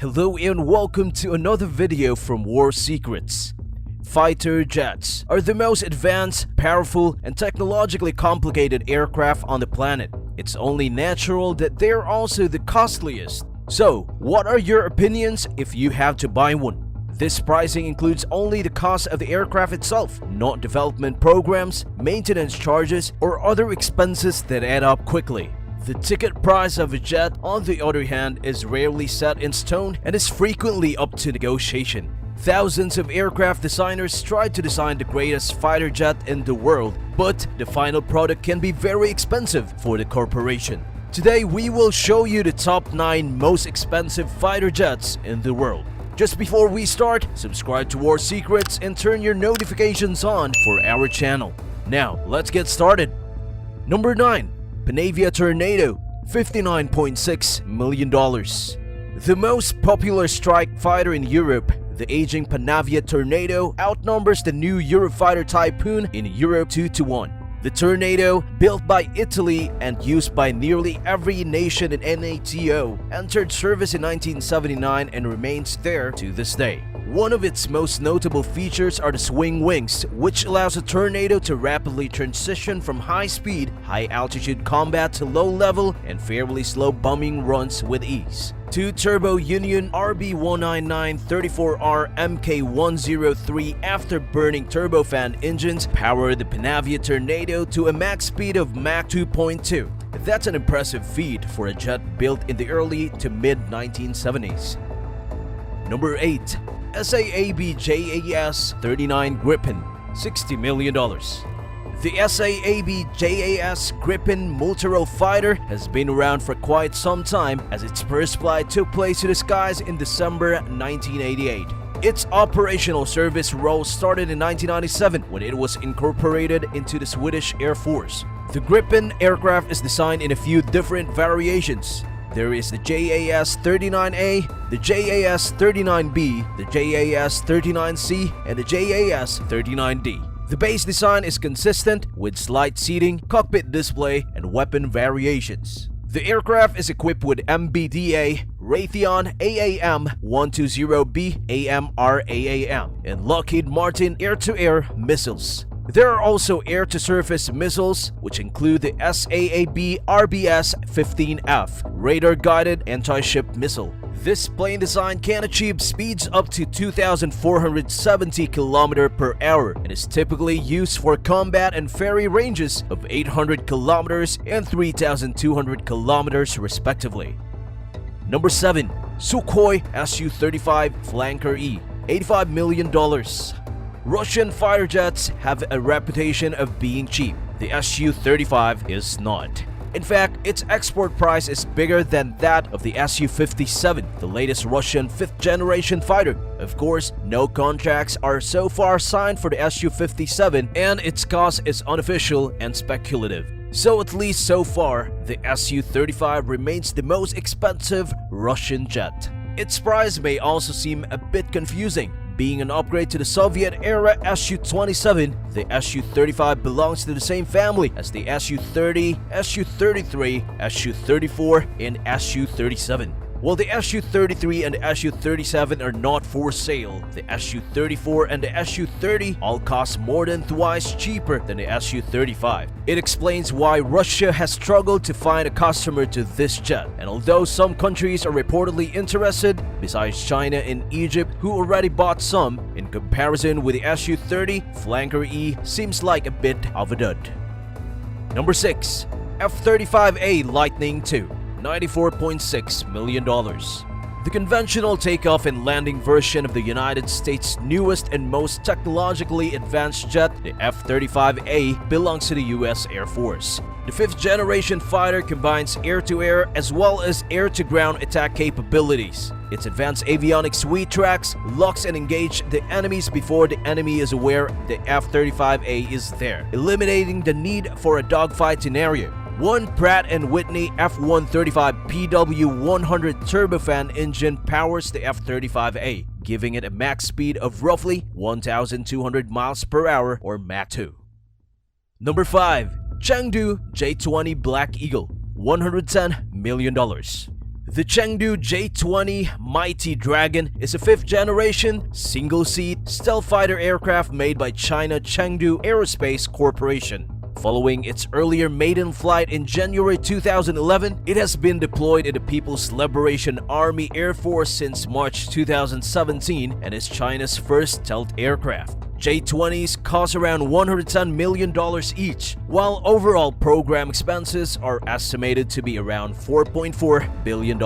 Hello and welcome to another video from War Secrets. Fighter jets are the most advanced, powerful, and technologically complicated aircraft on the planet. It's only natural that they're also the costliest. So, what are your opinions if you have to buy one? This pricing includes only the cost of the aircraft itself, not development programs, maintenance charges, or other expenses that add up quickly. The ticket price of a jet, on the other hand, is rarely set in stone and is frequently up to negotiation. Thousands of aircraft designers try to design the greatest fighter jet in the world, but the final product can be very expensive for the corporation. Today, we will show you the top 9 most expensive fighter jets in the world. Just before we start, subscribe to War Secrets and turn your notifications on for our channel. Now, let's get started. Number 9. PANAVIA Tornado, $59.6 million. The most popular strike fighter in Europe, the aging PANAVIA Tornado outnumbers the new Eurofighter Typhoon in Europe 2-1. The Tornado, built by Italy and used by nearly every nation in NATO, entered service in 1979 and remains there to this day. One of its most notable features are the swing wings, which allows a Tornado to rapidly transition from high-speed, high-altitude combat to low-level and fairly slow bombing runs with ease. Two Turbo Union RB199-34R Mk103 afterburning turbofan engines power the PANAVIA Tornado to a max speed of Mach 2.2. That's an impressive feat for a jet built in the early to mid-1970s. Number 8. SAAB JAS 39 GRIPEN, $60 million. The SAAB JAS GRIPEN multi-role fighter has been around for quite some time, as its first flight took place to the skies in December 1988. Its operational service role started in 1997 when it was incorporated into the Swedish Air Force. The GRIPEN aircraft is designed in a few different variations. There is the JAS-39A, the JAS-39B, the JAS-39C, and the JAS-39D. The base design is consistent with slight seating, cockpit display, and weapon variations. The aircraft is equipped with MBDA, RAYTHEON AAM-120B AMRAAM, and Lockheed Martin air-to-air missiles. There are also air-to-surface missiles, which include the SAAB RBS-15F radar-guided anti-ship missile. This plane design can achieve speeds up to 2,470 km per hour and is typically used for combat and ferry ranges of 800 km and 3,200 km respectively. Number 7. SUKHOI Su-35 Flanker E, $85 million. Russian fighter jets have a reputation of being cheap. The Su-35 is not. In fact, its export price is bigger than that of the Su-57, the latest Russian 5th-generation fighter. Of course, no contracts are so far signed for the Su-57, and its cost is unofficial and speculative. So at least so far, the Su-35 remains the most expensive Russian jet. Its price may also seem a bit confusing. Being an upgrade to the Soviet-era Su-27, the Su-35 belongs to the same family as the Su-30, Su-33, Su-34, and Su-37. While the Su-33 and the Su-37 are not for sale, the Su-34 and the Su-30 all cost more than twice cheaper than the Su-35. It explains why Russia has struggled to find a customer to this jet, and although some countries are reportedly interested, besides China and Egypt who already bought some, in comparison with the Su-30, Flanker E seems like a bit of a dud. Number 6. F-35A Lightning II, $94.6 million. The conventional takeoff and landing version of the United States' newest and most technologically advanced jet, the F-35A, belongs to the U.S. Air Force. The 5th-generation fighter combines air-to-air as well as air-to-ground attack capabilities. Its advanced avionics suite tracks, locks and engages the enemies before the enemy is aware the F-35A is there, eliminating the need for a dogfight scenario. One Pratt & Whitney F135 PW100 turbofan engine powers the F-35A, giving it a max speed of roughly 1,200 miles per hour or Mach 2. Number 5. CHENGDU J-20 Black Eagle, $110 million. The Chengdu J-20 Mighty Dragon is a 5th-generation, single-seat, stealth fighter aircraft made by China Chengdu Aerospace Corporation. Following its earlier maiden flight in January 2011, it has been deployed in the People's Liberation Army Air Force since March 2017 and is China's first stealth aircraft. J-20s cost around $110 million each, while overall program expenses are estimated to be around $4.4 billion.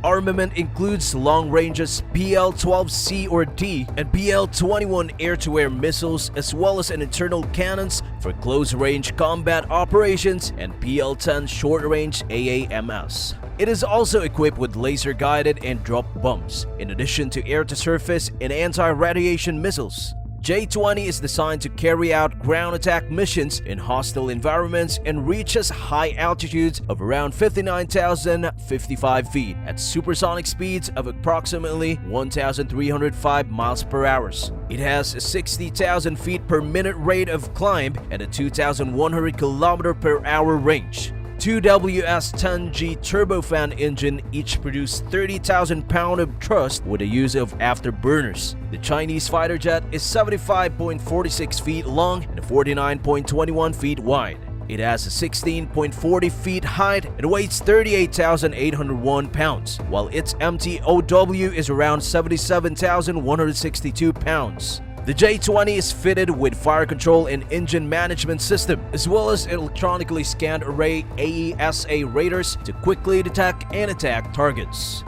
Armament includes long ranges PL-12C or D and PL-21 air-to-air missiles, as well as an internal cannons for close-range combat operations and PL-10 short-range AAMS. It is also equipped with laser-guided and drop bombs, in addition to air-to-surface and anti-radiation missiles. J-20 is designed to carry out ground attack missions in hostile environments and reaches high altitudes of around 59,055 feet at supersonic speeds of approximately 1,305 miles per hour. It has a 60,000 feet per minute rate of climb and a 2,100 km per hour range. Two WS-10G turbofan engine each produce 30,000 pounds of thrust with the use of afterburners. The Chinese fighter jet is 75.46 feet long and 49.21 feet wide. It has a 16.40 feet height and weighs 38,801 pounds, while its MTOW is around 77,162 pounds. The J-20 is fitted with fire control and engine management system, as well as electronically scanned array AESA radars to quickly detect and attack targets.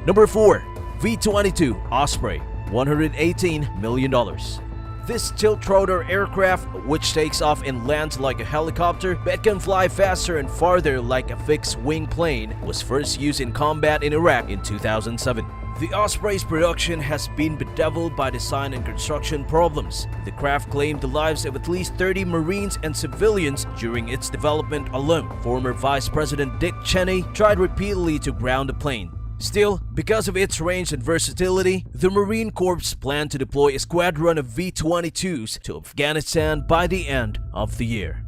Number 4. V-22 Osprey, $118 million. This tilt-rotor aircraft, which takes off and lands like a helicopter but can fly faster and farther like a fixed-wing plane, was first used in combat in Iraq in 2007. The Osprey's production has been bedeviled by design and construction problems. The craft claimed the lives of at least 30 Marines and civilians during its development alone. Former Vice President Dick Cheney tried repeatedly to ground the plane. Still, because of its range and versatility, the Marine Corps planned to deploy a squadron of V-22s to Afghanistan by the end of the year.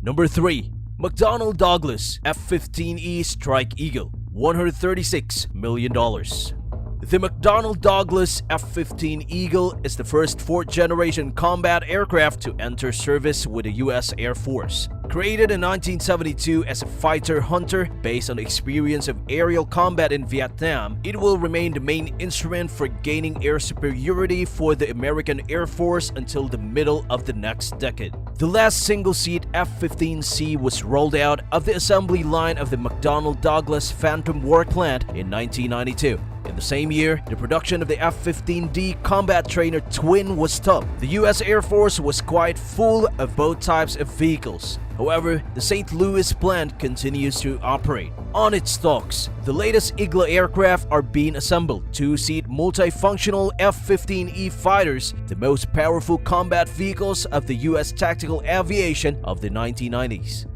Number 3. McDonnell Douglas F-15E Strike Eagle, $136 million. The McDonnell Douglas F-15 Eagle is the first 4th-generation combat aircraft to enter service with the U.S. Air Force. Created in 1972 as a fighter-hunter based on the experience of aerial combat in Vietnam, it will remain the main instrument for gaining air superiority for the American Air Force until the middle of the next decade. The last single-seat F-15C was rolled out of the assembly line of the McDonnell Douglas Phantom War Plant in 1992. In the same year, the production of the F-15D Combat Trainer Twin was stopped. The U.S. Air Force was quite full of both types of vehicles. However, the St. Louis plant continues to operate. On its stocks, the latest Eagle aircraft are being assembled. Two-seat multifunctional F-15E fighters, the most powerful combat vehicles of the U.S. tactical aviation of the 1990s.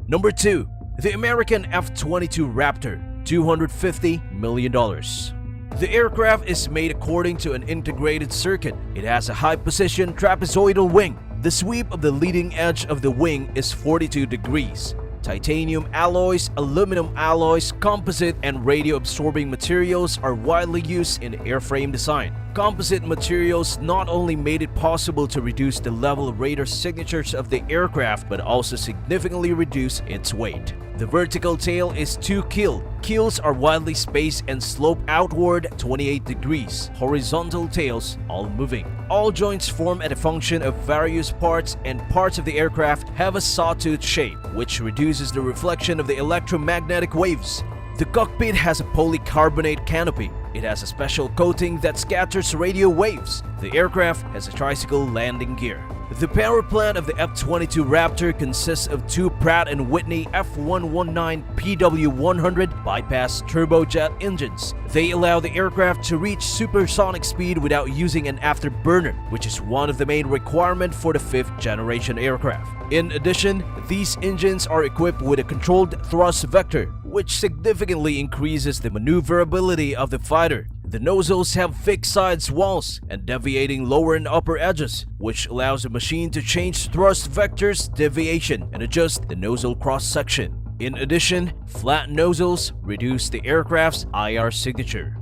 Number 2. The American F-22 Raptor, $250 million. The aircraft is made according to an integrated circuit. It has a high-position trapezoidal wing. The sweep of the leading edge of the wing is 42 degrees. Titanium alloys, aluminum alloys, composite, and radio-absorbing materials are widely used in airframe design. Composite materials not only made it possible to reduce the level of radar signatures of the aircraft, but also significantly reduce its weight. The vertical tail is 2-keel. Keels are widely spaced and slope outward 28 degrees. Horizontal tails all moving. All joints form as a function of various parts, and parts of the aircraft have a sawtooth shape, which reduces the reflection of the electromagnetic waves. The cockpit has a polycarbonate canopy. It has a special coating that scatters radio waves. The aircraft has a tricycle landing gear. The power plant of the F-22 Raptor consists of two Pratt & Whitney F119 PW100 bypass turbojet engines. They allow the aircraft to reach supersonic speed without using an afterburner, which is one of the main requirements for the 5th-generation aircraft. In addition, these engines are equipped with a controlled thrust vector, which significantly increases the maneuverability of the fighter. The nozzles have fixed sides walls and deviating lower and upper edges, which allows the machine to change thrust vectors deviation and adjust the nozzle cross-section. In addition, flat nozzles reduce the aircraft's IR signature.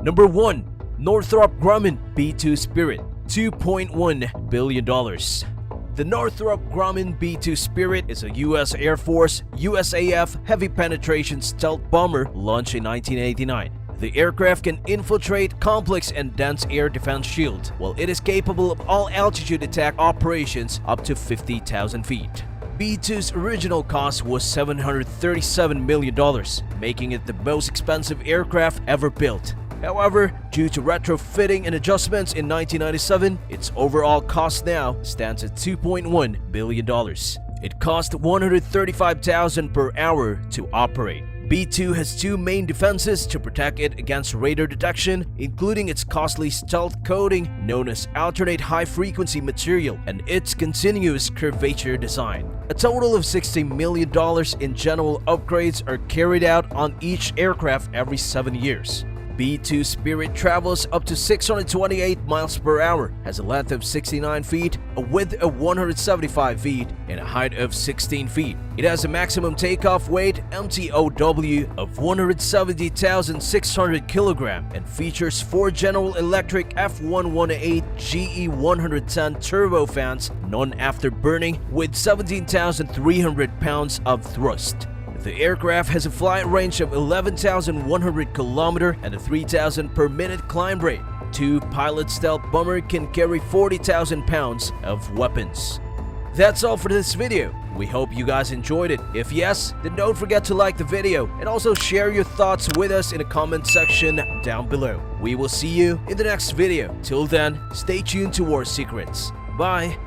Number 1. Northrop Grumman B-2 Spirit, $2.1 billion. The Northrop Grumman B-2 Spirit is a U.S. Air Force USAF heavy penetration stealth bomber launched in 1989. The aircraft can infiltrate complex and dense air defense shields, while it is capable of all-altitude attack operations up to 50,000 feet. B-2's original cost was $737 million, making it the most expensive aircraft ever built. However, due to retrofitting and adjustments in 1997, its overall cost now stands at $2.1 billion. It cost $135,000 per hour to operate. B-2 has two main defenses to protect it against radar detection, including its costly stealth coating known as alternate high-frequency material and its continuous curvature design. A total of $60 million in general upgrades are carried out on each aircraft every 7 years. B-2 Spirit travels up to 628 miles per hour, has a length of 69 feet, a width of 175 feet, and a height of 16 feet. It has a maximum takeoff weight (MTOW) of 170,600 kg and features 4 General Electric F118 GE110 turbofans non-afterburning with 17,300 pounds of thrust. The aircraft has a flight range of 11,100 km and a 3,000 per minute climb rate. Two-pilot stealth bomber can carry 40,000 pounds of weapons. That's all for this video. We hope you guys enjoyed it. If yes, then don't forget to like the video and also share your thoughts with us in the comment section down below. We will see you in the next video. Till then, stay tuned to War Secrets. Bye!